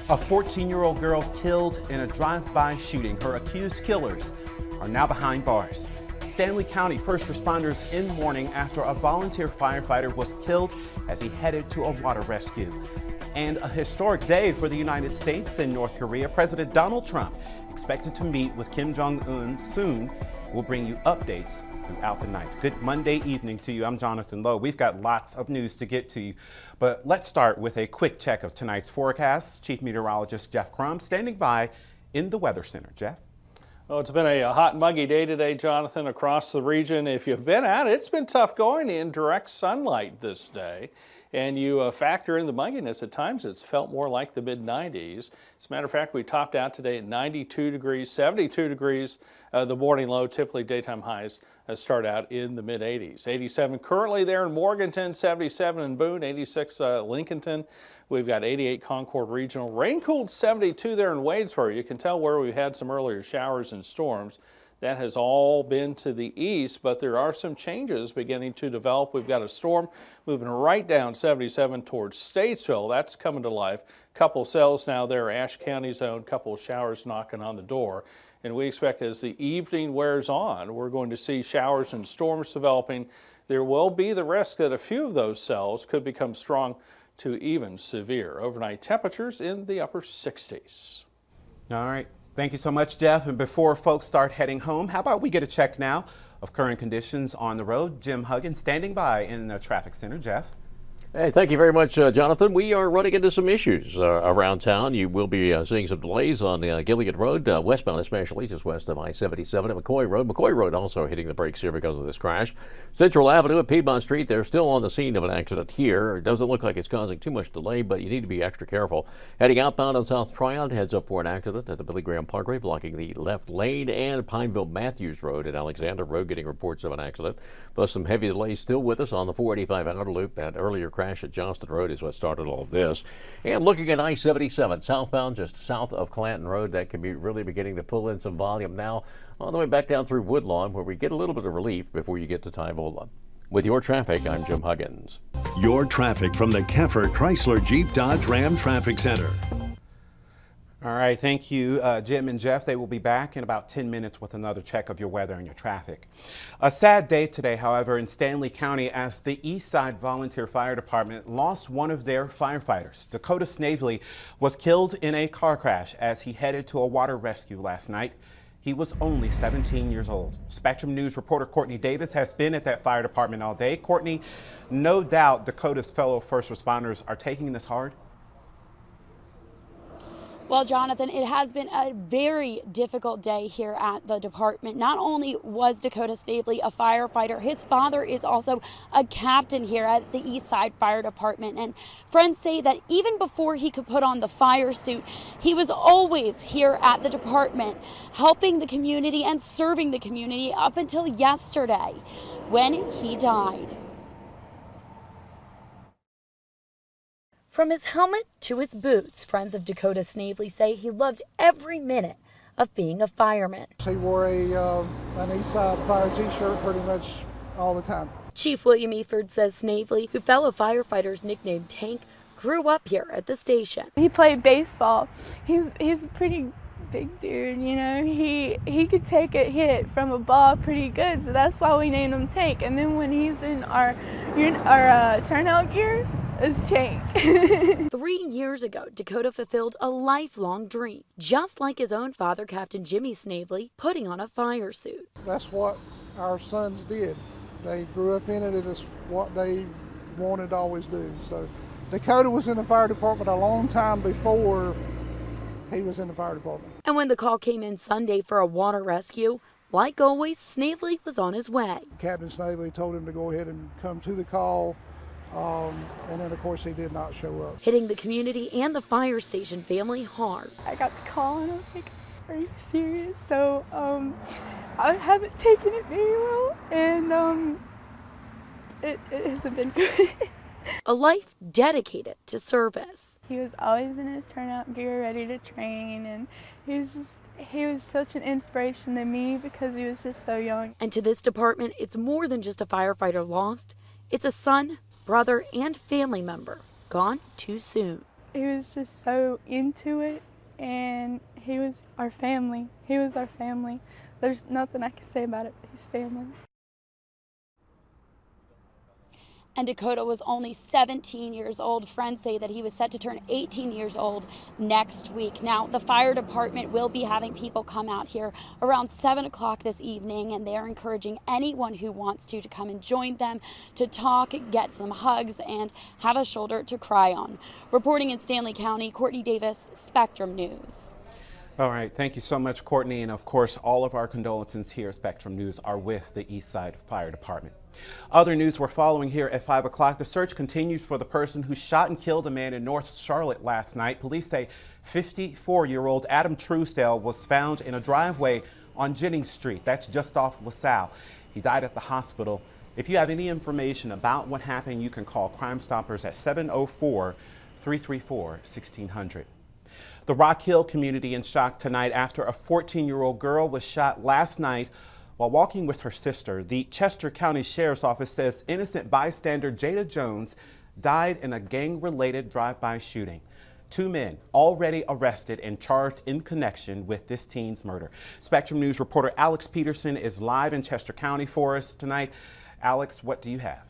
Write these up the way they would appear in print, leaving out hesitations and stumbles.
A 14-year-old girl killed in a drive-by shooting. Her accused killers are now behind bars. Stanley County first responders in mourning after a volunteer firefighter was killed as he headed to a water rescue. And a historic day for the United States and North Korea. President Donald Trump expected to meet with Kim Jong-un soon. We'll bring you updates throughout the night. Good Monday evening to you. I'm Jonathan Lowe. We've got lots of news to get to you, but let's start with a quick check of tonight's forecast. Chief Meteorologist Jeff Crum standing by in the Weather Center. Jeff? Well, it's been a hot and muggy day today, Jonathan, across the region. If you've been out, it's been tough going in direct sunlight this day. And you factor in the mugginess, at times it's felt more like the mid-90s. As a matter of fact, we topped out today at 92 degrees, 72 degrees. The morning low, typically daytime highs start out in the mid-80s. 87 currently there in Morganton, 77 in Boone, 86 Lincolnton. We've got 88 Concord Regional. Rain-cooled 72 there in Wadesboro. You can tell where we had some earlier showers and storms. That has all been to the east, but there are some changes beginning to develop. We've got a storm moving right down 77 towards Statesville. That's coming to life. Couple cells now there, Ashe County zone, couple showers knocking on the door. And we expect as the evening wears on, we're going to see showers and storms developing. There will be the risk that a few of those cells could become strong to even severe. Overnight temperatures in the upper 60s. All right. Thank you so much, Jeff. And before folks start heading home, how about we get a check now of current conditions on the road? Jim Huggins standing by in the traffic center. Jeff? Hey, thank you very much, Jonathan. We are running into some issues around town. You will be seeing some delays on Gilead Road, westbound especially, just west of I-77 at McCoy Road. McCoy Road also hitting the brakes here because of this crash. Central Avenue at Piedmont Street, they're still on the scene of an accident here. It doesn't look like it's causing too much delay, but you need to be extra careful. Heading outbound on South Tryon, heads up for an accident at the Billy Graham Parkway, blocking the left lane, and Pineville Matthews Road and Alexander Road getting reports of an accident. Plus some heavy delays still with us on the 485 outer loop. That earlier crash at Johnston Road is what started all of this. And looking at I-77 southbound, just south of Clanton Road, that commute really beginning to pull in some volume now on the way back down through Woodlawn, where we get a little bit of relief before you get to Tyvola. With your traffic, I'm Jim Huggins. Your traffic from the Keffer Chrysler Jeep Dodge Ram Traffic Center. All right, thank you, Jim and Jeff. They will be back in about 10 minutes with another check of your weather and your traffic. A sad day today, however, in Stanley County as the East Side Volunteer Fire Department lost one of their firefighters. Dakota Snavely was killed in a car crash as he headed to a water rescue last night. He was only 17 years old. Spectrum News reporter Courtney Davis has been at that fire department all day. Courtney, no doubt Dakota's fellow first responders are taking this hard. Well, Jonathan, it has been a very difficult day here at the department. Not only was Dakota Snavely a firefighter, his father is also a captain here at the East Side Fire Department. And friends say that even before he could put on the fire suit, he was always here at the department, helping the community and serving the community up until yesterday when he died. From his helmet to his boots, friends of Dakota Snavely say he loved every minute of being a fireman. He wore an East Side Fire t-shirt pretty much all the time. Chief William Eford says Snavely, who fellow firefighters nicknamed Tank, grew up here at the station. He played baseball. He's a pretty big dude, you know. He could take a hit from a ball pretty good, so that's why we named him Tank. And then when he's in our turnout gear, it's Tank. 3 years ago, Dakota fulfilled a lifelong dream, just like his own father, Captain Jimmy Snavely, putting on a fire suit. That's what our sons did. They grew up in it, and it's what they wanted to always do. So Dakota was in the fire department a long time before he was in the fire department. And when the call came in Sunday for a water rescue, like always, Snavely was on his way. Captain Snavely told him to go ahead and come to the call. And then, of course, he did not show up. Hitting the community and the fire station family hard. I got the call and I was like, are you serious? So I haven't taken it very well, and it hasn't been good. A life dedicated to service. He was always in his turnout gear, ready to train, and he was such an inspiration to me because he was just so young. And to this department, it's more than just a firefighter lost. It's a son, brother, and family member gone too soon. just so into it, and he was our family. He was our family. There's nothing I can say about it but his family. And Dakota was only 17 years old. Friends say that he was set to turn 18 years old next week. Now, the fire department will be having people come out here around 7 o'clock this evening, and they're encouraging anyone who wants to come and join them to talk, get some hugs, and have a shoulder to cry on. Reporting in Stanley County, Courtney Davis, Spectrum News. All right, thank you so much, Courtney. And of course, all of our condolences here at Spectrum News are with the Eastside Fire Department. Other news we're following here at 5 o'clock. The search continues for the person who shot and killed a man in North Charlotte last night. Police say 54-year-old Adam Truesdale was found in a driveway on Jennings Street. That's just off LaSalle. He died at the hospital. If you have any information about what happened, you can call Crime Stoppers at 704-334-1600. The Rock Hill community in shock tonight after a 14-year-old girl was shot last night while walking with her sister. The Chester County Sheriff's Office says innocent bystander Jada Jones died in a gang-related drive-by shooting. 2 men already arrested and charged in connection with this teen's murder. Spectrum News reporter Alex Peterson is live in Chester County for us tonight. Alex, what do you have?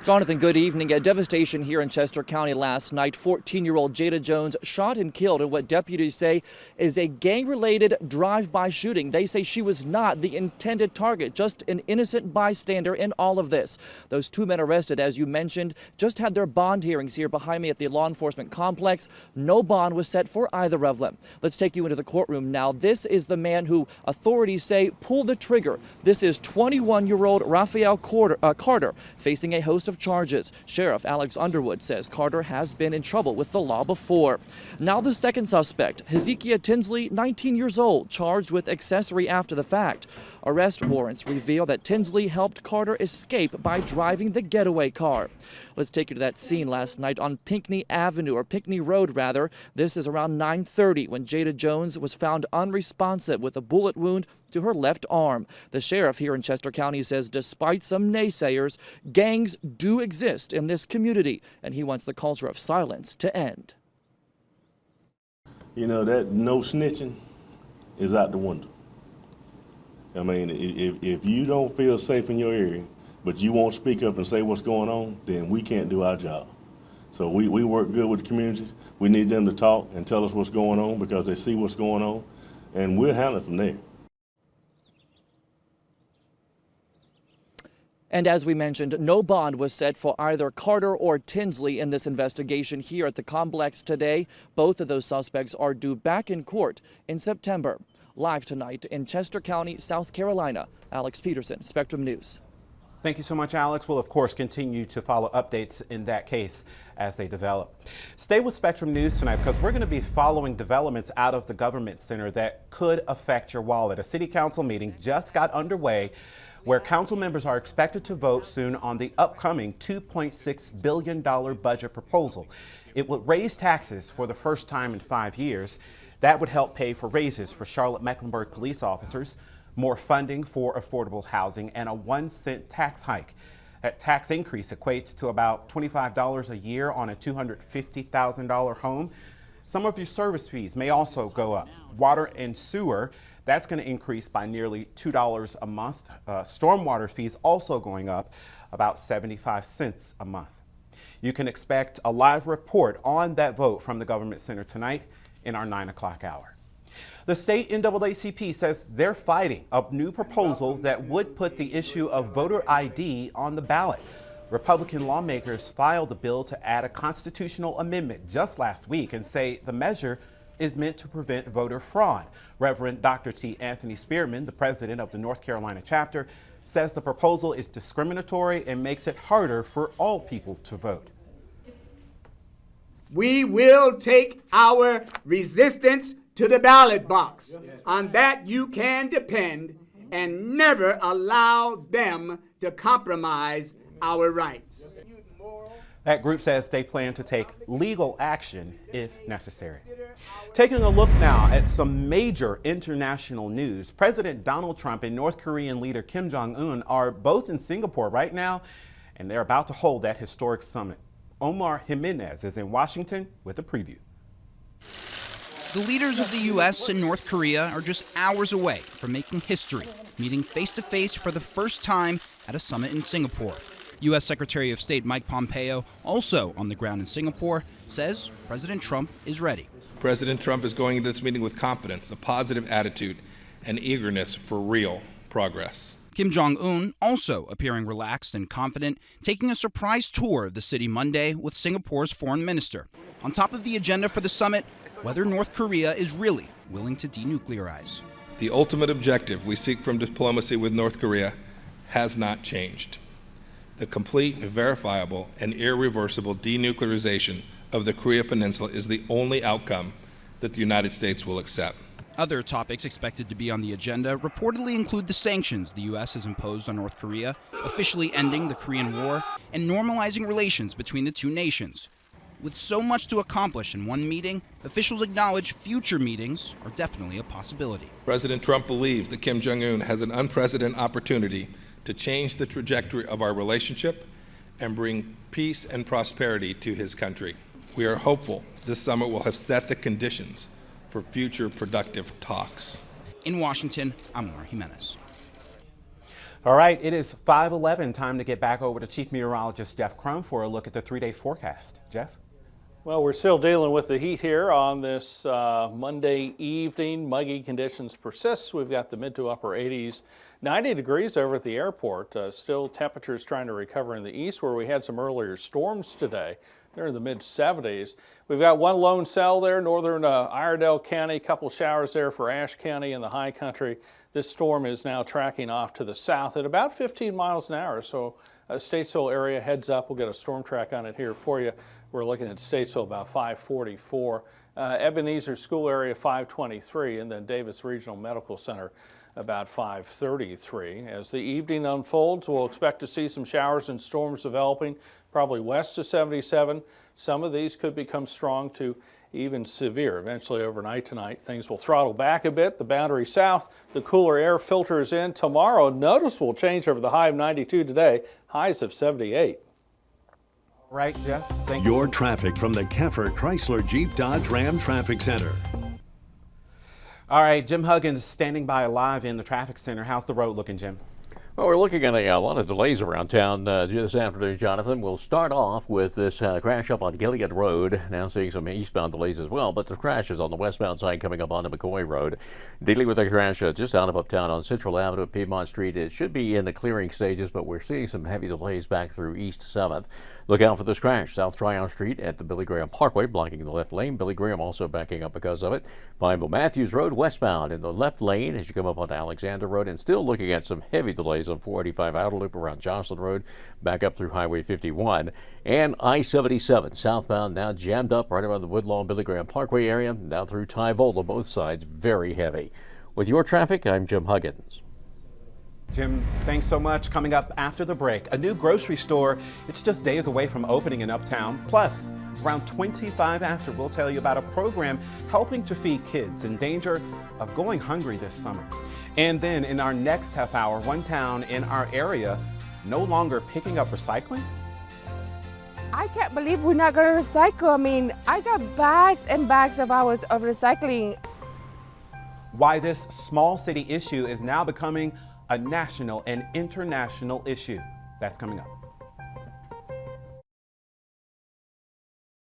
Jonathan, good evening. A devastation here in Chester County last night. 14-year-old Jada Jones shot and killed in what deputies say is a gang-related drive-by shooting. They say she was not the intended target, just an innocent bystander in all of this. Those 2 men arrested, as you mentioned, just had their bond hearings here behind me at the law enforcement complex. No bond was set for either of them. Let's take you into the courtroom now. This is the man who authorities say pulled the trigger. This is 21-year-old Raphael Carter, facing a host of charges. Sheriff Alex Underwood says Carter has been in trouble with the law before. Now the second suspect, Hezekiah Tinsley, 19 years old, charged with accessory after the fact. Arrest warrants reveal that Tinsley helped Carter escape by driving the getaway car. Let's take you to that scene last night on Pinckney Avenue, or Pinckney Road rather. This is around 9:30 when Jada Jones was found unresponsive with a bullet wound to her left arm. The sheriff here in Chester County says despite some naysayers, gangs do exist in this community, and he wants the culture of silence to end. You know, that no snitching is out the window. I mean, if you don't feel safe in your area, but you won't speak up and say what's going on, then we can't do our job. So we work good with the communities. We need them to talk and tell us what's going on because they see what's going on, and we'll handle it from there. And as we mentioned, no bond was set for either Carter or Tinsley in this investigation here at the complex today. Both of those suspects are due back in court in September. Live tonight in Chester County, South Carolina, Alex Peterson, Spectrum News. Thank you so much, Alex. We'll, of course, continue to follow updates in that case as they develop. Stay with Spectrum News tonight because we're going to be following developments out of the government center that could affect your wallet. A city council meeting just got underway where council members are expected to vote soon on the upcoming $2.6 billion budget proposal. It would raise taxes for the first time in 5 years. That would help pay for raises for Charlotte-Mecklenburg police officers, more funding for affordable housing, and a 1-cent tax hike. That tax increase equates to about $25 a year on a $250,000 home. Some of your service fees may also go up. Water and sewer, that's going to increase by nearly $2 a month. Stormwater fees also going up about 75 cents a month. You can expect a live report on that vote from the government center tonight in our 9 o'clock hour. The state NAACP says they're fighting a new proposal that would put the issue of voter ID on the ballot. Republican lawmakers filed a bill to add a constitutional amendment just last week and say the measure is meant to prevent voter fraud. Reverend Dr. T. Anthony Spearman, the president of the North Carolina chapter, says the proposal is discriminatory and makes it harder for all people to vote. We will take our resistance to the ballot box. On that you can depend, and never allow them to compromise our rights. That group says they plan to take legal action if necessary. Taking a look now at some major international news. President Donald Trump and North Korean leader Kim Jong-un are both in Singapore right now, and they're about to hold that historic summit. Omar Jimenez is in Washington with a preview. The leaders of the U.S. and North Korea are just hours away from making history, meeting face-to-face for the first time at a summit in Singapore. U.S. Secretary of State Mike Pompeo, also on the ground in Singapore, says President Trump is ready. President Trump is going into this meeting with confidence, a positive attitude, and eagerness for real progress. Kim Jong-un also appearing relaxed and confident, taking a surprise tour of the city Monday with Singapore's foreign minister. On top of the agenda for the summit, whether North Korea is really willing to denuclearize. The ultimate objective we seek from diplomacy with North Korea has not changed. The complete, verifiable, and irreversible denuclearization of the Korea Peninsula is the only outcome that the United States will accept. Other topics expected to be on the agenda reportedly include the sanctions the U.S. has imposed on North Korea, officially ending the Korean War, and normalizing relations between the two nations. With so much to accomplish in one meeting, officials acknowledge future meetings are definitely a possibility. President Trump believes that Kim Jong-un has an unprecedented opportunity to change the trajectory of our relationship and bring peace and prosperity to his country. We are hopeful this summit will have set the conditions for future productive talks. In Washington, I'm Omar Jimenez. All right, it is 5:11. Time to get back over to Chief Meteorologist Jeff Crum for a look at the 3-day forecast. Jeff? Well, we're still dealing with the heat here on this Monday evening. Muggy conditions persist. We've got the mid to upper 80s, 90 degrees over at the airport. Still temperatures trying to recover in the east where we had some earlier storms today. They're in the mid 70s. We've got one lone cell there, northern Iredell County, a couple showers there for Ashe County in the high country. This storm is now tracking off to the south at about 15 miles an hour. So Statesville area, heads up. We'll get a storm track on it here for you. We're looking at Statesville about 544. Ebenezer School area 523, and then Davis Regional Medical Center about 533. As the evening unfolds, we'll expect to see some showers and storms developing, probably west of 77. Some of these could become strong to even severe. Eventually overnight tonight, things will throttle back a bit. The boundary south, the cooler air filters in. Tomorrow, noticeable change over the high of 92 today, highs of 78. Right, Jeff. Thank you. Your traffic from the Keffer Chrysler Jeep Dodge Ram Traffic Center. All right, Jim Huggins standing by live in the traffic center. How's the road looking, Jim? Well, we're looking at a lot of delays around town this afternoon, Jonathan. We'll start off with this crash up on Gilead Road. Now seeing some eastbound delays as well, but the crash is on the westbound side coming up onto McCoy Road. Dealing with a crash just out of uptown on Central Avenue at Piedmont Street. It should be in the clearing stages, but we're seeing some heavy delays back through East 7th. Look out for this crash. South Tryon Street at the Billy Graham Parkway, blocking the left lane. Billy Graham also backing up because of it. Pineville Matthews Road westbound in the left lane as you come up onto Alexander Road, and still looking at some heavy delays on 485 outer loop around Jocelyn Road, back up through Highway 51. And I-77 southbound now jammed up right around the Woodlawn Billy Graham Parkway area, now through Tyvola, both sides very heavy. With your traffic, I'm Jim Huggins. Jim, thanks so much. Coming up after the break, a new grocery store. It's just days away from opening in Uptown. Plus, around 25 after, we'll tell you about a program helping to feed kids in danger of going hungry this summer. And then in our next half hour, one town in our area no longer picking up recycling. I can't believe we're not going to recycle. I mean, I got bags and bags of hours of recycling. Why this small city issue is now becoming a national and international issue. That's coming up.